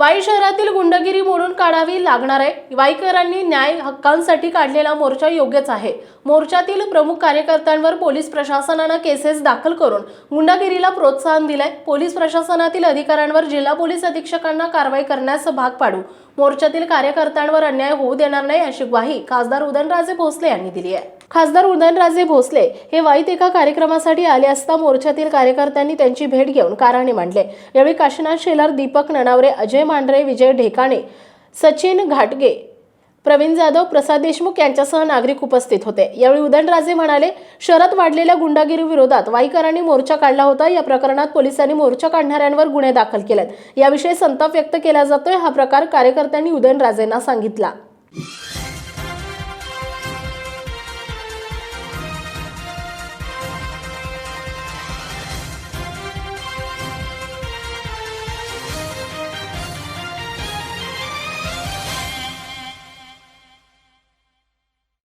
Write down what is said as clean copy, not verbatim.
वाई शहरातील गुंडगिरी मोडून काढावी लागणार आहे। वाईकरांनी न्याय हक्कांसाठी काढलेला मोर्चा योग्यच आहे। मोर्चातील प्रमुख कार्यकर्त्यांवर पोलीस प्रशासनाने केसेस दाखल करून गुंडगिरीला प्रोत्साहन दिले। पोलीस प्रशासनातील अधिकाऱ्यांवर जिल्हा पोलीस अधीक्षकांना कारवाई करण्यास भाग पाडू। मोर्चातील कार्यकर्त्यांवर अन्याय होऊ देणार नाही अशी ग्वाही खासदार उदयनराजे भोसले यांनी दिली आहे। खासदार उदयनराजे भोसले हे वाईत एका कार्यक्रमासाठी आले असता मोर्चातील कार्यकर्त्यांनी त्यांची भेट घेऊन कारणे मांडले। यावेळी काशीनाथ शेलार, दीपक ननावरे, अजय मांढरे, विजय ढेकाणे, सचिन घाटगे, प्रवीण जाधव, प्रसाद देशमुख यांच्यासह नागरिक उपस्थित होते। यावेळी उदयनराजे म्हणाले, शहरात वाढलेल्या गुंडागिरी विरोधात वाईकरांनी मोर्चा काढला होता। या प्रकरणात पोलिसांनी मोर्चा काढणाऱ्यांवर गुन्हे दाखल केलेत। याविषयी संताप व्यक्त केला जातोय। हा प्रकार कार्यकर्त्यांनी उदयनराजेंना सांगितला।